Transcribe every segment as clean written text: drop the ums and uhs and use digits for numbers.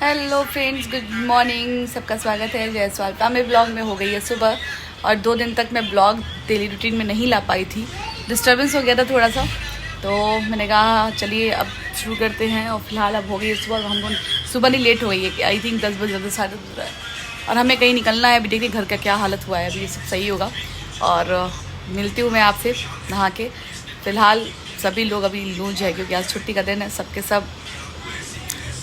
Hello friends, good morning. सबका स्वागत है जय स्वागत में ब्लॉग में। हो गई है सुबह और 2 दिन तक मैं ब्लॉग डेली रूटीन में नहीं ला पाई थी, डिस्टर्बेंस हो गया था थोड़ा सा। तो मैंने कहा चलिए अब शुरू करते हैं। और फिलहाल अब हो गई है सुबह। हम लोग सुबह नहीं, लेट हो गई है कि आई थिंक 10 बजे, 10 बजे और हमें कहीं निकलना है। अभी देखिए घर का क्या हालत हुआ है, अभी ये सब सही होगा और मिलती हूँ मैं आपसे नहा के। फ़िलहाल सभी लोग अभी लूज है क्योंकि आज छुट्टी का दिन है। सबके सब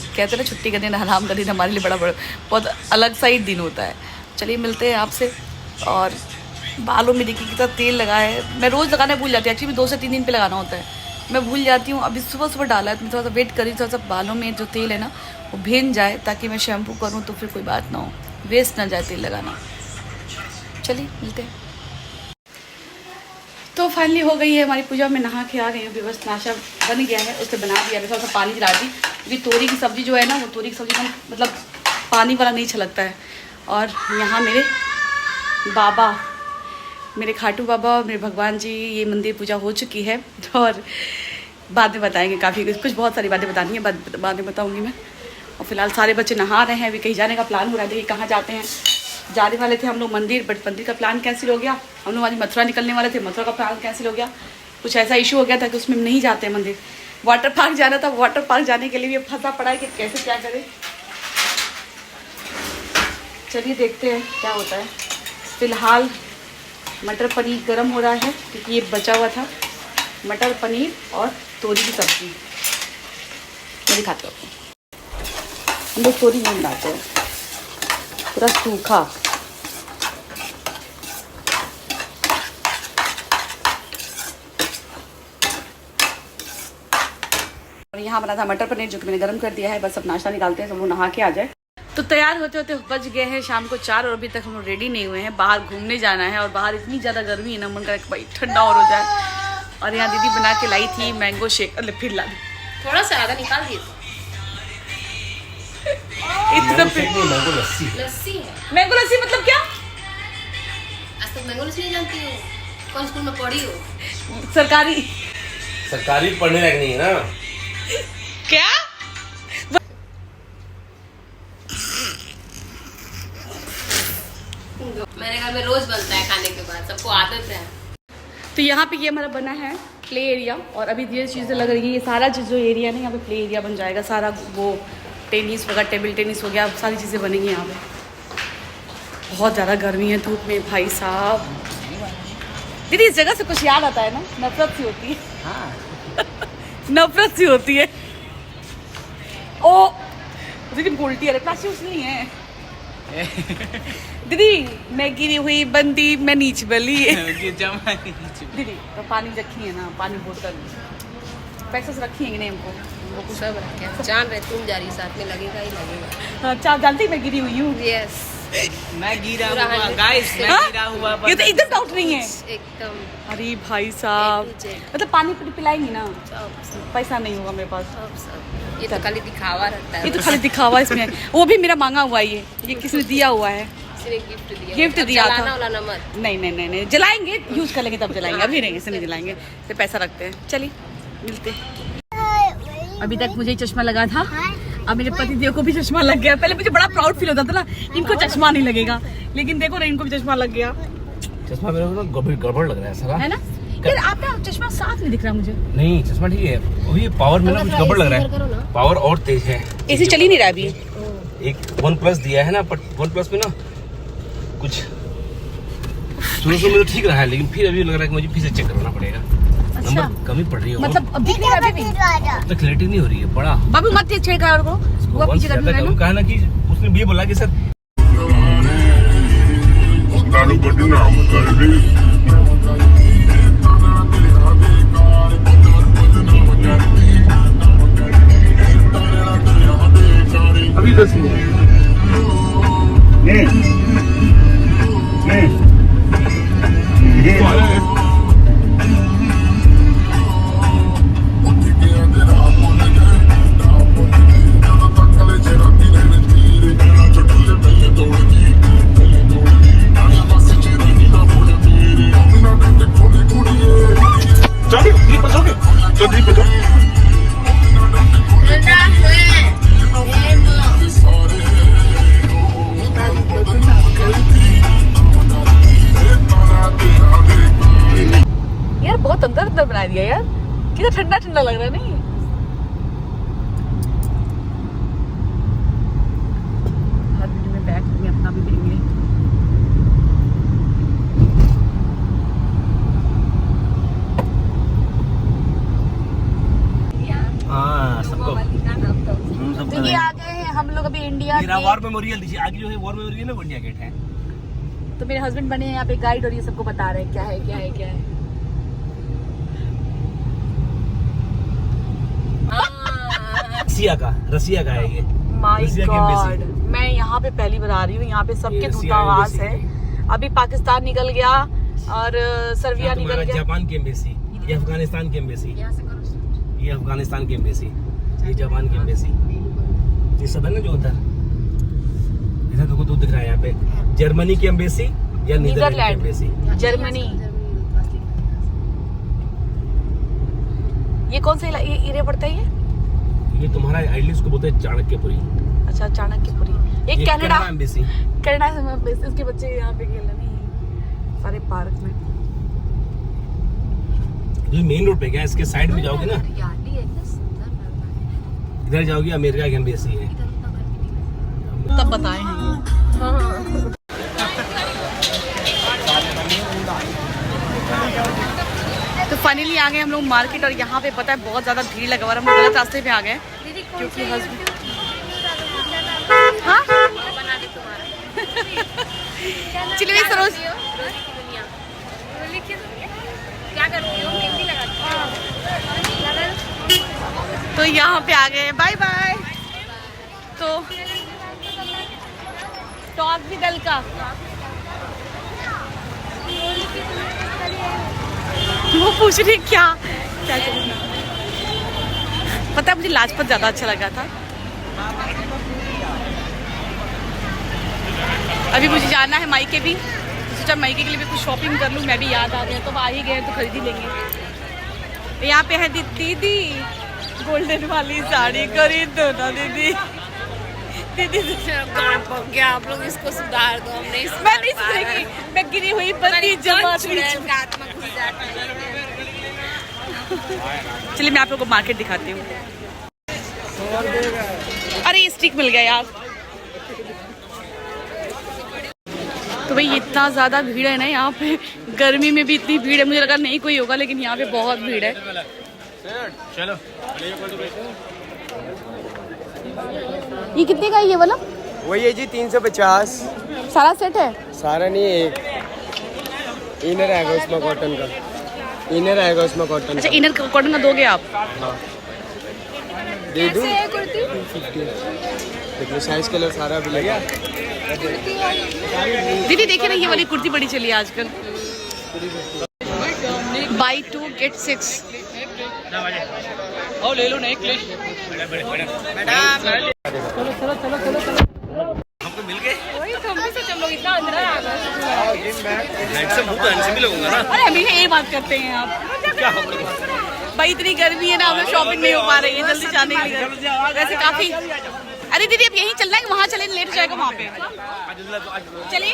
कहते हैं ना, छुट्टी का दिन आराम का दिन हमारे लिए बड़ा बहुत अलग सा ही दिन होता है। चलिए मिलते हैं आपसे। और बालों में देखिए कितना तेल लगा है। मैं रोज़ लगाना भूल जाती हूँ, एक्चुअली 2 से 3 दिन पे लगाना होता है, मैं भूल जाती हूँ। अभी सुबह सुबह डाला है तो मैं थोड़ा सा वेट करी, थोड़ा सा बालों में जो तेल है ना वो भेज जाए ताकि मैं शैम्पू करूँ तो फिर कोई बात ना हो, वेस्ट ना जाए तेल लगाना। चलिए मिलते हैं। तो फाइनली हो गई है हमारी पूजा। मैं नहा के आ गई हूँ, बस नाश्ता बन गया है, उसे बना दिया। मैं थोड़ा सा पानी चला दी क्योंकि तोरी की सब्ज़ी जो है ना, वो तोरी की सब्ज़ी मतलब पानी वाला नहीं छलकता है। और यहाँ मेरे बाबा, मेरे खाटू बाबा और मेरे भगवान जी, ये मंदिर पूजा हो चुकी है और बाद में बताएंगे। काफ़ी कुछ बहुत सारी बातें बतानी है, बाद में बताऊँगी मैं। और फिलहाल सारे बच्चे नहा रहे हैं। अभी कहीं जाने का प्लान हो रहा है, देखिए कहाँ जाते हैं। जाने वाले थे हम लोग मंदिर, बट मंदिर का प्लान कैंसिल हो गया। हम लोग आज मथुरा निकलने वाले थे, मथुरा का प्लान कैंसिल हो गया। कुछ ऐसा इशू हो गया था कि उसमें नहीं जाते हैं मंदिर। वाटर पार्क जाना था, वाटर पार्क जाने के लिए भी फंसा पड़ा है कि कैसे क्या करें। चलिए देखते हैं क्या होता है। फिलहाल मटर पनीर गर्म हो रहा है क्योंकि ये बचा हुआ था, मटर पनीर और तोरी की सब्ज़ी। मैं दिखाती हूँ आपको। हम लोग तोरी नहीं बनाते हैं, पूरा सूखा। और यहाँ बना था मटर पनीर जो कि मैंने गर्म कर दिया है। बस अब नाश्ता निकालते हैं, सब लोग नहा के आ जाए। तो तैयार होते होते बज गए हैं शाम को 4 और अभी तक हम लोग रेडी नहीं हुए हैं। बाहर घूमने जाना है और बाहर इतनी ज़्यादा गर्मी है ना, मन कर भाई ठंडा और हो जाए। और यहाँ दीदी बना के लाई थी मैंगो शेक, फिर ला दी थोड़ा सा आधा निकाल दिए। मैंगो लस्सी है। मैंगो लस्सी मतलब क्या? आज तक मैंगो लस्सी नहीं जानती हो? कौन स्कूल में पढ़ी हो? सरकारी पढ़ने लायक नहीं है ना क्या? मेरे घर में रोज बनता है खाने के बाद, सबको आदत है। तो यहाँ पे ये हमारा बना है प्ले एरिया और अभी ये चीज़ें लग रही है। ये सारा जो एरिया ना यहाँ पे प्ले एरिया बन जाएगा सारा। वो टेनिस वगैरह, टेबल टेनिस हो गया, सारी चीज़ें बनेंगी यहाँ पे। बहुत ज़्यादा गर्मी है धूप में भाई साहब। दीदी इस जगह से कुछ याद आता है ना, नफरत सी होती है। हाँ। नफरत सी होती है। ओ दीदी उल्टी है, प्लास्टिक नहीं है। दीदी मैं गिरी हुई बंदी, मैं नीच बली। दीदी तो पानी रखी है ना, पानी बोतल पैसे से रखी है कि नहीं हमको? वो सब रखे जान रहे, तुम जा रही साथ में लगेगा ही लगेगा। हाँ, चार जानती मैं गिरी हुई हूँ। यस, मैं गिरा हुआ गाइस, मैं गिरा हुआ। ये तो एकदम डाउट नहीं है एकदम। अरे भाई साहब, मतलब पानी पिलाएंगी ना? सब पैसा नहीं होगा मेरे पास। ये तो खाली दिखावा रहता है। ये तो खाली दिखावा इसमें है। वो भी मेरा मांगा हुआ ये किसने दिया हुआ है? किसी ने गिफ्ट दिया। गिफ्ट दिया था। जलाना वाला मत। नहीं, जलाएंगे, यूज कर लेंगे तब जलाएंगे, अभी नहीं, ऐसे नहीं जलाएंगे। तो पैसा रखते हैं। चलिए मिलते। अभी तक मुझे चश्मा लगा था, अब मेरे पति देव को भी चश्मा लग गया। पहले मुझे बड़ा प्राउड फील होता था ना, इनको चश्मा नहीं लगेगा, लेकिन देखो ना इनको भी चश्मा लग गया। चश्मा मेरे को तो गड़बड़ लग रहा है साला, है ना यार? आपका चश्मा साफ नहीं दिख रहा मुझे। नहीं चश्मा ठीक है, वही पावर में ना कुछ गड़बड़ लग रहा है। पावर और तेज है। ऐसे चल ही नहीं रहा अभी। एक OnePlus दिया है ना, बट OnePlus में ना कुछ शुरू में तो ठीक रहा है, लेकिन फिर अभी लग रहा है कि मुझे फिर से चेक करना पड़ेगा। अच्छा, नंबर कमी पड़ रही है, मतलब अब दिख नहीं रहा अभी भी? तो क्लैरिटी नहीं हो रही है बड़ा। बाबू मत छेड़का और को वो पीछे कर रहा है। कहा ना कि उसने ये बोला कि सर अभी 10 मिनट कितना ठंडा ठंडा लग रहा है नहीं? हर वीडियो में बैक में अपना भी देंगे। हाँ सबको तो ये आ गए हैं हम लोग अभी इंडिया मेरा के। वॉर मेमोरियल दीजिए, आगे जो है वॉर मेमोरियल ना, वो इंडिया गेट है। तो मेरे हस्बैंड बने हैं यहाँ पे गाइड और ये सबको बता रहे हैं क्या है क्या है क्या है। रसिया का है ये। माय रसिया की गॉड, embassy। मैं यहाँ पे पहली बार आ रही हूँ। यहाँ पे ये सबके रसिया दूतावास embassy है। अभी पाकिस्तान निकल गया और सर्बिया निकल गया। जापान की एम्बेसी, ये अफगानिस्तान की एम्बेसी, यहाँ से करो। ये अफगानिस्तान की एम्बेसी, ये जापान की एम्बेसी, ये सब है ना जो उधर इधर देखो तो दिख रहा है यहाँ पे। जर्मनी की एम्बेसी या नीदरलैंड की एम्बेसी। जर्मनी। ये कौन सा ये एरिया पड़ता है ये तुम्हारा आइडली उसको बोलते हैं चाणक्यपुरी। अच्छा, चाणक्यपुरी। एक ये कनाडा एम्बेसी। कनाडा से इसके बच्चे यहाँ पे खेल रहे नहीं सारे पार्क में। जो मेन रोड पे क्या इसके साइड में जाओगे ना, हरियाली है, इतना सुंदर लग रहा है। इधर जाओगे अमेरिका की एम्बेसी है। इधर उतना गर्मी नहीं लगती। तब बताए हैं। तो फाइनली आ गए हम लोग मार्केट और यहाँ पे पता है बहुत ज्यादा भीड़ लगा हुआ है। हम लोग गलत रास्ते पे आ गए क्योंकि हस्बैंड हाँ बना दे तुम्हारा। चलिए भाई सरोज क्या करती हो? मेहंदी लगाती हो? तो यहाँ पे आ गए। Bye bye. तो टॉक भी डल का वो पूछ रही क्या क्या चल। पता है मुझे लाजपत ज्यादा अच्छा लगा था। अभी मुझे जाना है मायके भी, सोचा मायके के लिए भी कुछ शॉपिंग कर लूँ। मैं भी याद आ गया तो आ ही गए तो खरीद ही लेंगे। यहाँ पे है दीदी गोल्डन वाली साड़ी खरीद दो ना दीदी। दीदी क्या आप लोग इसको सुधार दो। हम नहीं मैं नहीं सुधरेगी, मैं गिरी हुई पत्नी जमा। रात में घुस जाते हैं। चलिए मैं आप लोगों को मार्केट दिखाती हूँ। अरे ये स्टिक मिल गया यार। तो भाई इतना ज़्यादा भीड़ है ना यहाँ पे। गर्मी में भी इतनी भीड़ है, मुझे लगा नहीं कोई होगा लेकिन यहाँ पे बहुत भीड़ है। चलो ये कितने का है ये वाला? वही है जी 350। सारा सेट है? सारा नहीं, एक इनर आएगा उसमें कॉटन का। इनर आएगा उसमें कॉटन अच्छा का। इनर कॉटन का दोगे आप? हाँ दे दूँ। 250। देखिए साइज कलर सारा भी लगा। दीदी देखिए ना ये वाली कुर्ती बड़ी चली है आजकल। By 2 gate 6। ओ ले लो नेकलेस। हमको मिल गए। वही तो हम भी सोच हम लोग इतना अंदर आ गए। हैंडसम हूँ तो हैंडसम ही लगूंगा ना। अरे हमेशा ये बात करते हैं आप। क्या हो गया? भाई इतनी गर्मी है ना, हमें शॉपिंग नहीं हो पा रही है जल्दी जाने के लिए। वैसे काफी। अरे दीदी अब यहीं चलना है कि वहाँ चले? लेट हो जाएगा वहाँ पे। चलिए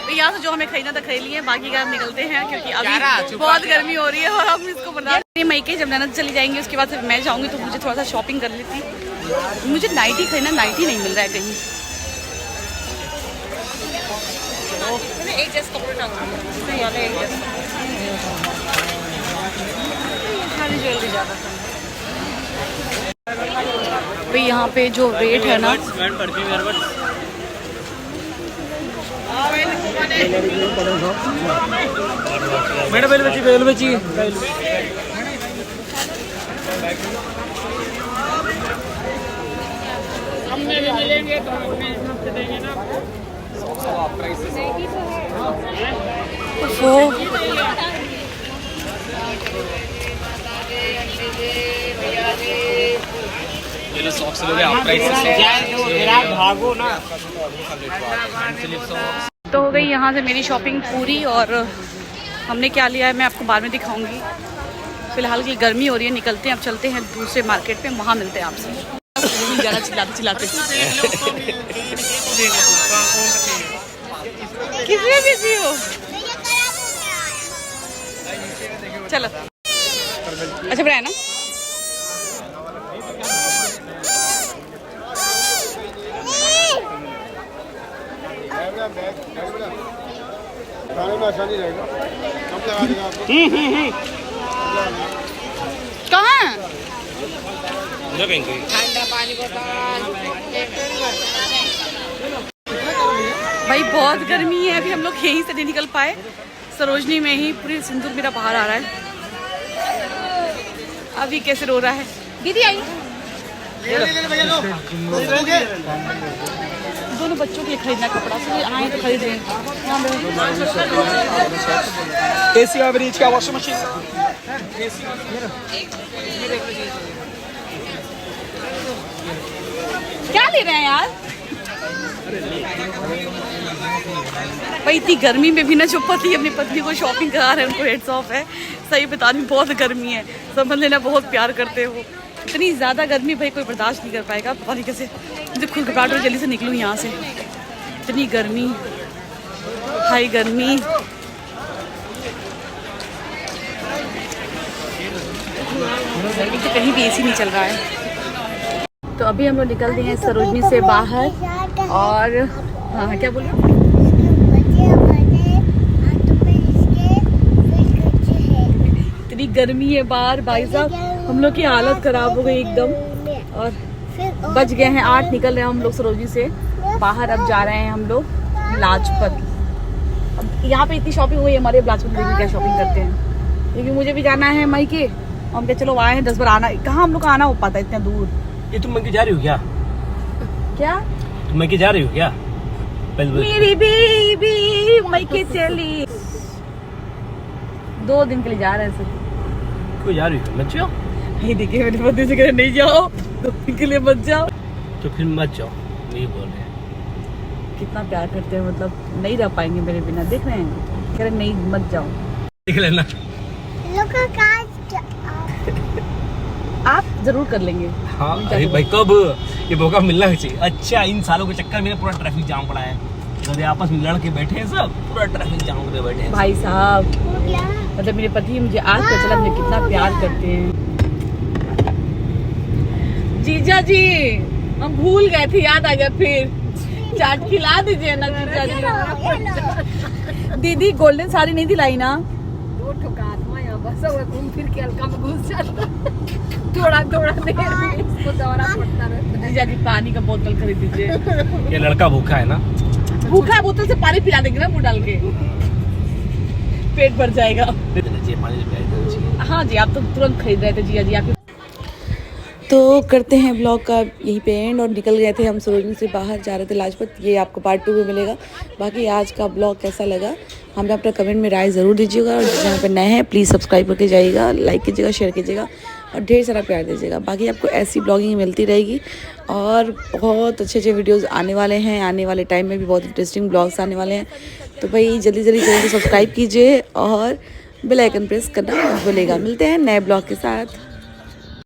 तो यहाँ से जो हमें खरीदना था खरीद लिए, बाकी का हम निकलते हैं क्योंकि अभी बहुत गर्मी हो रही है और हम इसको बर्दाश्त नहीं। मायके जब ननद चली जाएंगी उसके बाद फिर मैं जाऊँगी तो मुझे थोड़ा सा शॉपिंग कर लेती। मुझे नाइटी खरीदना, नाइटी नहीं मिल रहा है कहीं। एक जैसा कपड़ा भाई यहाँ पे जो रेट है ना, मैडम बेल बची। हमने भी मिलेंगे तो अपने हिसाब से देंगे ना। ये सॉक्स लोगे आप प्राइस से भागो ना। तो हो गई यहाँ से मेरी शॉपिंग पूरी और हमने क्या लिया है मैं आपको बाद में दिखाऊंगी। फिलहाल की गर्मी हो रही है, निकलते हैं अब, चलते हैं दूसरे मार्केट पे, वहाँ मिलते हैं आपसे। ज़्यादा चिल्लाते चिल्लाते किसमें बिजी हो? चलो अच्छा बनाया ना। खाने में आसानी रहेगा। कब लगा देगा आपको? कहाँ है? भाई बहुत गर्मी है, अभी हम लोग यहीं से नहीं निकल पाए। सरोजनी में ही पूरी सिंदूर मेरा बाहर आ रहा है। अभी कैसे रो रहा है। दीदी आई। दोनों बच्चों के लिए खरीदना कपड़ा, फिर आए तो खरीद रहे हैं। एसी एवरेज क्या वॉशिंग मशीन? क्या ले रहे हैं यार? भाई इतनी गर्मी में भी ना जो पति अपनी पत्नी को शॉपिंग करा रहे हैं उनको हेड्स ऑफ है। सही बता रही, बहुत गर्मी है, समझ लेना बहुत प्यार करते हो। इतनी ज़्यादा गर्मी भाई कोई बर्दाश्त नहीं कर पाएगा। पता नहीं कैसे मुझे खुद घबराहट और जल्दी से निकलूँ यहाँ से। इतनी गर्मी, हाई गर्मी। तो कहीं भी एसी नहीं चल रहा है। तो अभी हम लोग निकल दिए हैं सरोजनी से बाहर और हाँ क्या बोल रहे हो? इतनी गर्मी है बाहर भाई साहब, हम लोग की हालत खराब हो गई एकदम। और बज गए हैं 8, निकल रहे हैं हम लोग सरोजनी से बाहर। अब जा रहे हैं हम लोग लाजपत। अब यहाँ पे इतनी शॉपिंग हुई है हमारे, लाजपत में क्या शॉपिंग करते हैं, क्योंकि मुझे भी जाना है मायके। हम क्या चलो आए हैं 10 बार आना, कहाँ हम लोग का आना हो पाता है इतना दूर। ये तुम मैके जा रही हो क्या? क्या तुम मैके जा रही हो क्या? मेरी बेबी मायके चली। 2 दिन के लिए जा रहे हैं सर। क्यों जा रही हो? मत जाओ। नहीं देखिए मेरे पति से कह रहे नहीं जाओ, 2 दिन के लिए मत जाओ। तो फिर मत जाओ, ये बोल रहे हैं। कितना प्यार करते हैं, मतलब नहीं रह पाएंगे मेरे बिना। देख रहे हैं, कह रहे नहीं मत जाओ। देख लेना। आप जरूर कर लेंगे। हाँ अरे भाई कब ये मौका मिलना चाहिए। अच्छा इन सालों के चक्कर में पूरा ट्रैफिक जाम पड़ा है। तो आपस में लड़ के बैठे हैं सब, पूरा ट्रैफिक जाम में बैठे हैं भाई साहब। मतलब मेरे पति मुझे आज पता चला मुझे कितना प्यार करते हैं। जीजा जी हम भूल गए थे, याद आ गया फिर। चाट खिला दीजिए ना जीजा जी। दीदी गोल्डन साड़ी नहीं दिलाई ना? घूम फिर के हल्का में घुस जाता, थोड़ा थोड़ा देर में इसको दौरा पड़ता रहता है। जीजा जी पानी का बोतल खरीद दीजिए। ये लड़का भूखा है ना, भूखा है, बोतल से पानी पिला देंगे ना मुँह डाल के, पेट भर जाएगा। हाँ जी आप तो तुरंत खरीद रहे थे जीजा जी आप। तो करते हैं ब्लॉग का यहीं पे एंड। और निकल गए थे हम सरोजनी से बाहर, जा रहे थे लाजपत। ये आपको पार्ट 2 में मिलेगा। बाकी आज का ब्लॉग कैसा लगा हमें अपना कमेंट में राय ज़रूर दीजिएगा। और जहाँ पे नए हैं प्लीज़ सब्सक्राइब करके जाइएगा, लाइक कीजिएगा, शेयर कीजिएगा और ढेर सारा प्यार दीजिएगा। बाकी आपको ऐसी ब्लॉगिंग मिलती रहेगी और बहुत अच्छे अच्छे वीडियोज़ आने वाले हैं। आने वाले टाइम में भी बहुत इंटरेस्टिंग ब्लॉग्स आने वाले हैं। तो भाई जल्दी जल्दी चैनल को सब्सक्राइब कीजिए और बेल आइकन प्रेस करना मत भूलिएगा। मिलते हैं नए ब्लॉग के साथ।